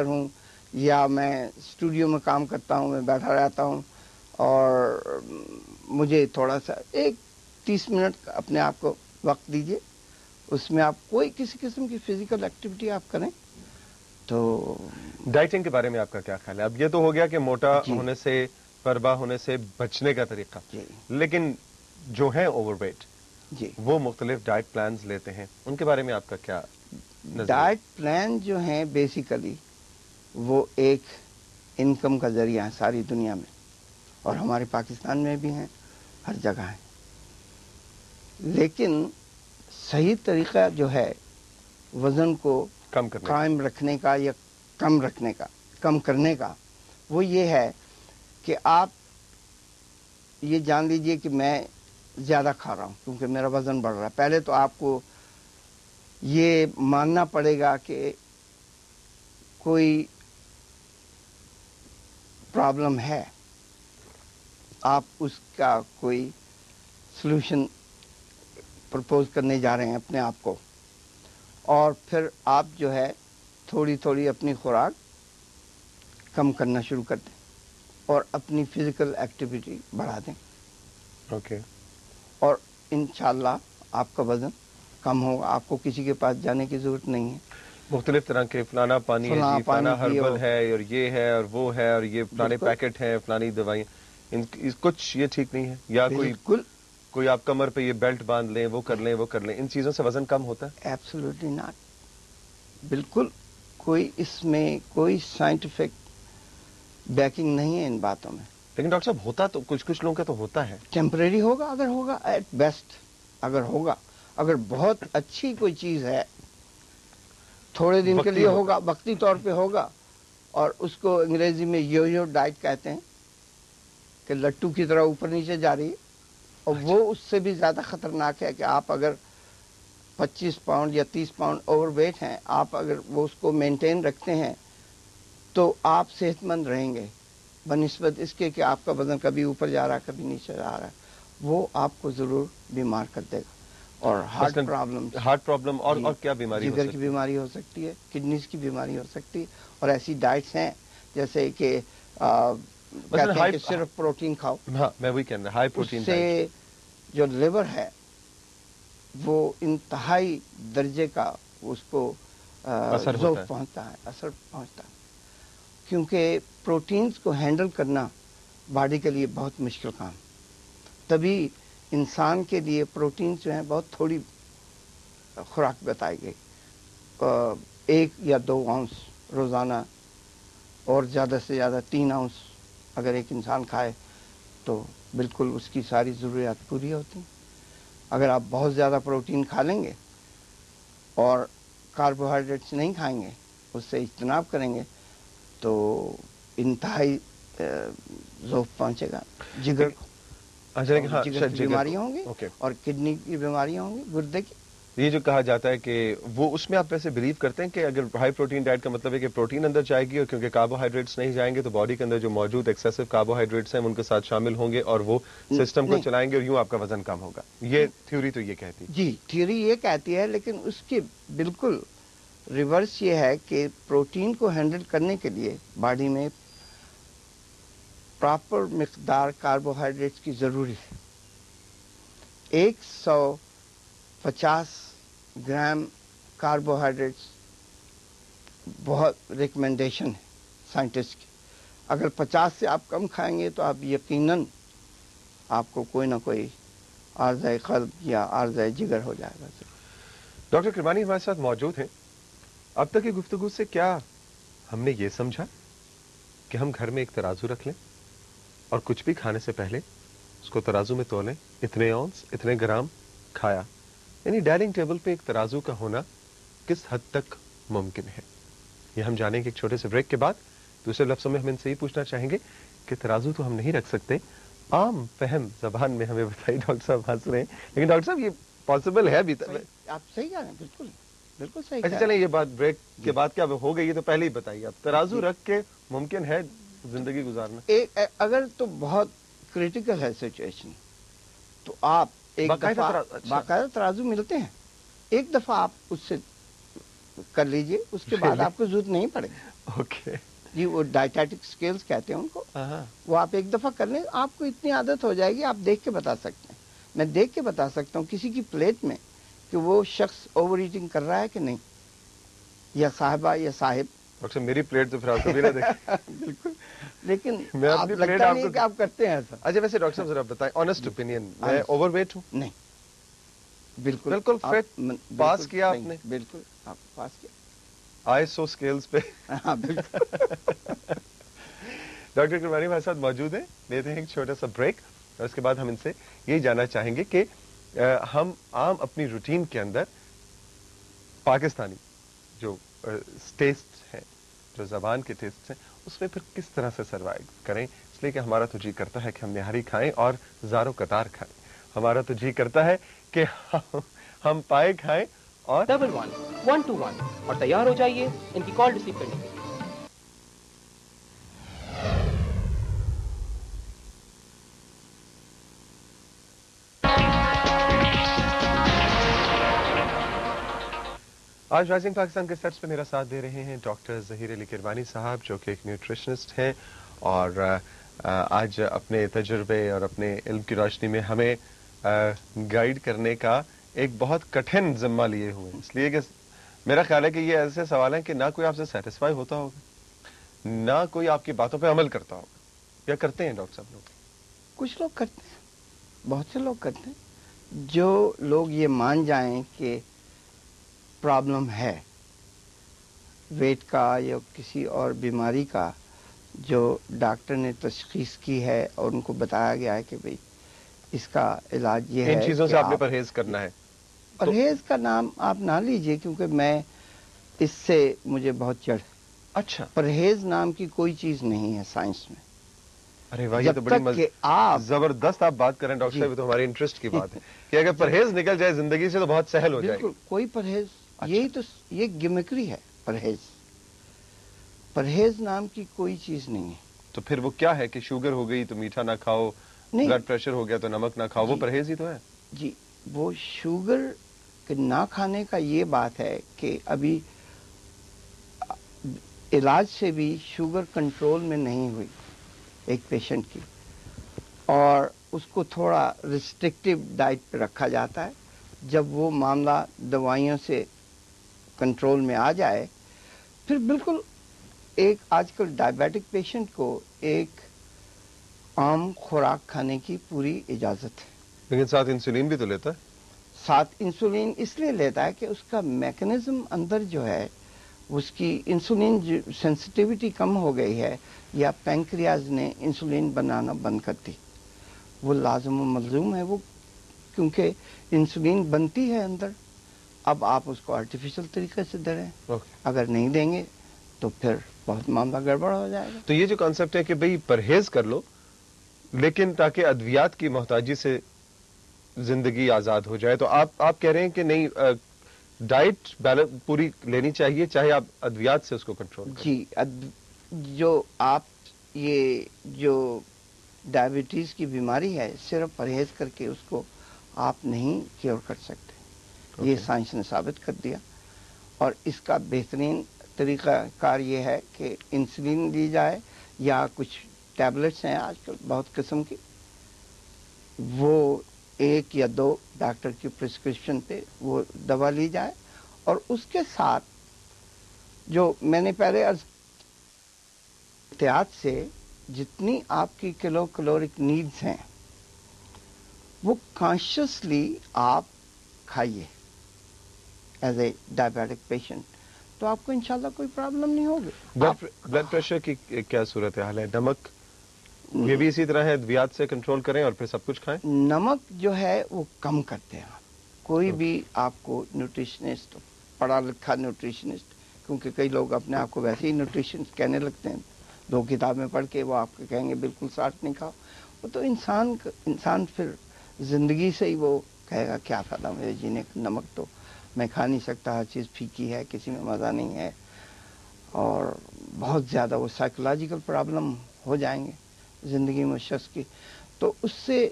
ہوں یا میں اسٹوڈیو میں کام کرتا ہوں، میں بیٹھا رہتا ہوں اور مجھے تھوڑا سا 30 منٹ اپنے آپ کو وقت دیجیے، اس میں آپ کوئی کسی قسم کی فزیکل ایکٹیویٹی آپ کریں تو. ڈائٹنگ کے بارے میں آپ کا کیا خیال ہے؟ اب یہ تو ہو گیا کہ موٹا جی ہونے سے، پربا ہونے سے بچنے کا طریقہ، جی لیکن جو ہیں اوور ویٹ جی وہ مختلف ڈائٹ پلانز لیتے ہیں، ان کے بارے میں آپ کا کیا نظریہ؟ ڈائٹ پلان جو ہیں بیسیکلی وہ ایک انکم کا ذریعہ ہے ساری دنیا میں، اور ہمارے پاکستان میں بھی ہیں، ہر جگہ ہیں. لیکن صحیح طریقہ جو ہے وزن کو کم کرنے قائم رکھنے کا یا کم کرنے کا وہ یہ ہے کہ آپ یہ جان لیجئے کہ میں زیادہ کھا رہا ہوں کیونکہ میرا وزن بڑھ رہا ہے. پہلے تو آپ کو یہ ماننا پڑے گا کہ کوئی پرابلم ہے، آپ اس کا کوئی سلوشن پرپوز کرنے جا رہے ہیں اپنے آپ کو، اور پھر آپ جو ہے تھوڑی تھوڑی اپنی خوراک کم کرنا شروع کر دیں اور اپنی فزیکل ایکٹیویٹی بڑھا دیں. اوکے. اور انشاءاللہ آپ کا وزن کم ہوگا، آپ کو کسی کے پاس جانے کی ضرورت نہیں ہے. مختلف طرح کے فلانا پانی ہے جی، فلانا پانی ہربل پیو، ہے اور یہ ہے اور وہ ہے اور یہ فلانے بالکل پیکٹ ہیں، فلانی دوائیں، کچھ یہ ٹھیک نہیں ہے؟ یا بالکل کوئی آپ کمر پہ یہ بیلٹ باندھ لیں، وہ کر لیں، ان چیزوں سے وزن کم ہوتا ہے؟ Absolutely not. بالکل کوئی اس میں کوئی سائنٹیفک بیکنگ نہیں ہے ان باتوں میں. لیکن ڈاکٹر صاحب ہوتا تو کچھ لوگوں کا تو ہوتا ہے. ٹیمپریری ہوگا، اگر ہوگا ایٹ بیسٹ، اگر بہت اچھی کوئی چیز ہے تھوڑے دن کے لیے ہوگا، وقتی طور پہ ہوگا، اور اس کو انگریزی میں یو ڈائٹ کہتے ہیں کہ لٹو کی طرح اوپر نیچے جا رہی ہے، اور وہ اس سے بھی زیادہ خطرناک ہے کہ آپ اگر 25 پاؤنڈ یا 30 پاؤنڈ اوور ویٹ ہیں، آپ اگر وہ اس کو مینٹین رکھتے ہیں تو آپ صحت مند رہیں گے بنسبت اس کے کہ آپ کا وزن کبھی اوپر جا رہا ہے کبھی نیچے جا رہا ہے. وہ آپ کو ضرور بیمار کر دے گا. اور ہارٹ پرابلم اور کیا بیماری ہو جگر کی سکتی ہے؟ بیماری ہو سکتی ہے، کڈنیز کی بیماری ہو سکتی ہے، اور ایسی ڈائٹس ہیں جیسے کہ کہتے ہیں کہ صرف پروٹین کھاؤ. ہاں میں وہی کہنا، ہائی اس پروٹین سے ڈائٹ. جو لیور ہے وہ انتہائی درجے کا اس کو ذوق پہنچتا ہے، اثر پہنچتا ہے، کیونکہ پروٹینز کو ہینڈل کرنا باڈی کے لیے بہت مشکل کام. تبھی انسان کے لیے پروٹینز جو ہیں بہت تھوڑی خوراک بتائی گئی، 1 یا 2 اونس روزانہ، اور زیادہ سے زیادہ 3 اونس اگر ایک انسان کھائے تو بالکل اس کی ساری ضروریات پوری ہوتی ہیں. اگر آپ بہت زیادہ پروٹین کھا لیں گے اور کاربوہائیڈریٹس نہیں کھائیں گے، اس سے اجتناب کریں گے، تو انتہائی ذوق پہنچے گا جگر کو. جگر کی بیماریاں ہوں گی اور کڈنی کی بیماریاں ہوں گی، گردے کی. یہ جو کہا جاتا ہے کہ وہ اس میں آپ ویسے بلیو کرتے ہیں کہ اگر ہائی پروٹین ڈائٹ کا مطلب ہے کہ پروٹین اندر جائے گی، اور کیونکہ کاربوہائیڈریٹس نہیں جائیں گے تو باڈی کے اندر جو موجود ایکسیسو کاربوہائیڈریٹس ہیں ان کے ساتھ شامل ہوں گے اور وہ سسٹم کو چلائیں گے اور یوں آپ کا وزن کم ہوگا. یہ تھیوری تو یہ کہتی ہے. جی تھیوری یہ کہتی ہے، لیکن اس کی بالکل ریورس یہ ہے کہ پروٹین کو ہینڈل کرنے کے لیے باڈی میں پراپر مقدار کاربوہائیڈریٹس کی ضروری ہے. 150 گرام کاربوہائیڈریٹس بہت ریکمنڈیشن ہے سائنٹسٹ کی. اگر 50 سے آپ کم کھائیں گے تو آپ یقیناً آپ کو کوئی نہ کوئی عارضہ قلب یا عارضہ جگر ہو جائے گا. ڈاکٹر کرمانی ہمارے ساتھ موجود ہیں. اب تک کی گفتگو سے کیا ہم نے یہ سمجھا کہ ہم گھر میں ایک ترازو رکھ لیں اور کچھ بھی کھانے سے پہلے اس کو ترازو میں تولیں، اتنے اونس اتنے گرام کھایا؟ یعنی ڈائننگ ٹیبل پہ ایک ترازو کا ہونا کس حد تک ممکن ہے؟ یہ ہم جانیں گے ایک چھوٹے سے بریک کے بعد. دوسرے لفظوں میں ہم ان سے یہ پوچھنا چاہیں گے کہ ترازو تو ہم نہیں رکھ سکتے، عام فہم زبان میں ہمیں بتائیے. ڈاکٹر صاحب ہنس رہے ہیں، لیکن ڈاکٹر صاحب یہ پاسبل ہے بھی؟ آپ صحیح کہہ رہے ہیں، بالکل بالکل صحیح. اچھا چلیں، یہ بات بریک کے بعد کیا ہو گئی، یہ تو پہلے ہی بتائیے. آپ ترازو رکھ کے ممکن ہے زندگی گزارنا؟ اگر تو بہت کریٹیکل ہے سچویشن تو آپ ایک دفعہ باقاعدہ ترازو ملتے ہیں، ایک دفعہ آپ اس سے کر لیجئے, اس کے بعد آپ کو ضرورت نہیں پڑے گی. اوکے جی, وہ ڈائٹیٹک سکیلز کہتے ہیں ان کو, وہ آپ ایک دفعہ کر لیں, آپ کو اتنی عادت ہو جائے گی, آپ دیکھ کے بتا سکتے ہیں. میں دیکھ کے بتا سکتا ہوں کسی کی پلیٹ میں کہ وہ شخص اوور ایٹنگ کر رہا ہے کہ نہیں, یا صاحبہ یا صاحب. ڈاکٹر میری پلیٹ تو پھر آپ کبھی نہ دیکھیں. بالکل, لیکن میں آپ اپنی پلیٹ لگتا آپ نہیں کو کہ آپ کرتے ہیں ایسا. اچھا ویسے ڈاکٹر صاحب ذرا بتائیں, آنیسٹ اوپینین, میں اوور ویٹ ہوں؟ نہیں, بالکل بالکل فٹ, پاس کیا آپ نے؟ بالکل آپ پاس کیا, ISO سکیلز پہ. ہاں بالکل. ڈاکٹر کرمانی ہمارے ساتھ موجود ہیں, لیتے ہیں ایک چھوٹا سا بریک, اور اس کے بعد ہم ان سے یہی جاننا چاہیں گے کہ ہم عام اپنی روٹین کے اندر پاکستانی جو ٹیسٹ ہیں, جو زبان کے ٹیسٹ ہیں, اس میں پھر کس طرح سے سروائیو کریں. اس لیے کہ ہمارا تو جی کرتا ہے کہ ہم نہاری کھائیں اور زاروں قطار کھائیں. ہمارا تو جی کرتا ہے کہ ہم پائے کھائیں اور 11-121 اور تیار ہو جائیے ان کی کال ریسیو کرنے کے لیے. آج رائزنگ پاکستان کے سیٹس پہ میرا ساتھ دے رہے ہیں ڈاکٹر ظہیر علی کرمانی صاحب, جو کہ ایک نیوٹریشنسٹ ہیں, اور آج اپنے تجربے اور اپنے علم کی روشنی میں ہمیں گائیڈ کرنے کا ایک بہت کٹھن ذمہ لیے ہوئے ہیں. اس لیے کہ میرا خیال ہے کہ یہ ایسے سوال ہیں کہ نہ کوئی آپ سے سیٹسفائی ہوتا ہوگا, نہ کوئی آپ کی باتوں پہ عمل کرتا ہوگا, یا کرتے ہیں ڈاکٹر صاحب لوگ؟ کچھ لوگ کرتے ہیں, بہت سے لوگ کرتے ہیں. جو لوگ یہ مان جائیں کہ پرابلم ہے ویٹ کا یا کسی اور بیماری کا, جو ڈاکٹر نے تشخیص کی ہے اور ان کو بتایا گیا ہے کہ بھئی اس کا علاج یہ ہے, ان چیزوں سے آپ نے پرہیز کرنا ہے. پرہیز کا نام آپ نہ لیجئے, کیونکہ میں اس سے مجھے بہت چڑھ. اچھا, پرہیز نام کی کوئی چیز نہیں ہے سائنس میں. ارے واہ, یہ تو بڑی زبردست آپ بات کریں ڈاکٹر صاحب, تو ہماری انٹرسٹ کی بات ہے کہ اگر پرہیز نکل جائے زندگی سے تو بہت سہل ہو جائے. بالکل, کوئی پرہیز, یہی تو یہ گمکری ہے پرہیز. پرہیز نام کی کوئی چیز نہیں ہے. تو پھر وہ کیا ہے کہ شوگر ہو گئی تو میٹھا نہ کھاؤ, بلڈ پریشر ہو گیا تو نمک نہ کھاؤ, وہ پرہیز ہی تو ہے؟ جی, وہ شوگر کے نہ کھانے کا یہ بات ہے کہ ابھی علاج سے بھی شوگر کنٹرول میں نہیں ہوئی ایک پیشنٹ کی, اور اس کو تھوڑا ریسٹرکٹیو ڈائٹ پہ رکھا جاتا ہے. جب وہ معاملہ دوائیوں سے کنٹرول میں آ جائے, پھر بالکل ایک آج کل ڈائبیٹک پیشنٹ کو ایک عام خوراک کھانے کی پوری اجازت ہے. لیکن ساتھ انسولین بھی تو لیتا ہے. ساتھ انسولین اس لیے لیتا ہے کہ اس کا میکنزم اندر جو ہے, اس کی انسولین سینسٹیوٹی کم ہو گئی ہے, یا پینکریاز نے انسولین بنانا بند کر دی. وہ لازم و ملزوم ہے وہ, کیونکہ انسولین بنتی ہے اندر. اب آپ اس کو آرٹیفیشل طریقے سے دے رہے ہیں, اگر نہیں دیں گے تو پھر بہت معاملہ گڑبڑ ہو جائے گا. تو یہ جو کانسیپٹ ہے کہ بھئی پرہیز کر لو, لیکن تاکہ ادویات کی محتاجی سے زندگی آزاد ہو جائے, تو آپ کہہ رہے ہیں کہ نہیں, ڈائٹ پوری لینی چاہیے چاہے آپ ادویات سے اس کو کنٹرول کریں. جی, جو آپ یہ جو ڈائبٹیز کی بیماری ہے, صرف پرہیز کر کے اس کو آپ نہیں کیور کر سکتے. یہ سائنس نے ثابت کر دیا, اور اس کا بہترین طریقہ کار یہ ہے کہ انسولین لی جائے, یا کچھ ٹیبلٹس ہیں آج کل بہت قسم کی, وہ 1 یا 2 ڈاکٹر کی پرسکرپشن پہ وہ دوا لی جائے, اور اس کے ساتھ جو میں نے پہلے احتیاط سے جتنی آپ کی کلو کلورک نیڈز ہیں وہ کانشیسلی آپ کھائیے ایز اے ڈائبیٹک پیشنٹ, تو آپ کو انشاءاللہ کوئی پرابلم نہیں ہوگی. بلڈ پریشر کی کیا صورتحال ہے؟ نمک یہ بھی اسی طرح ہے, ادویات سے کنٹرول کریں اور پھر سب کچھ کھائیں؟ نمک جو ہے وہ کم کرتے ہیں. کوئی بھی آپ کو نیوٹریشنسٹ, پڑھا لکھا نیوٹریشنسٹ, کیونکہ کئی لوگ اپنے آپ کو ویسے ہی نیوٹریشنسٹ کہنے لگتے ہیں, 2 کتابیں پڑھ کے وہ آپ کو کہیں گے بالکل ساٹھ نہیں کھاؤ. وہ تو انسان پھر زندگی سے ہی وہ کہے گا کیا فائدہ میرے جینے کا, نمک تو میں کھا نہیں سکتا, ہر چیز پھیکی ہے, کسی میں مزہ نہیں ہے, اور بہت زیادہ وہ سائیکولوجیکل پرابلم ہو جائیں گے زندگی میں شخص کی. تو اس سے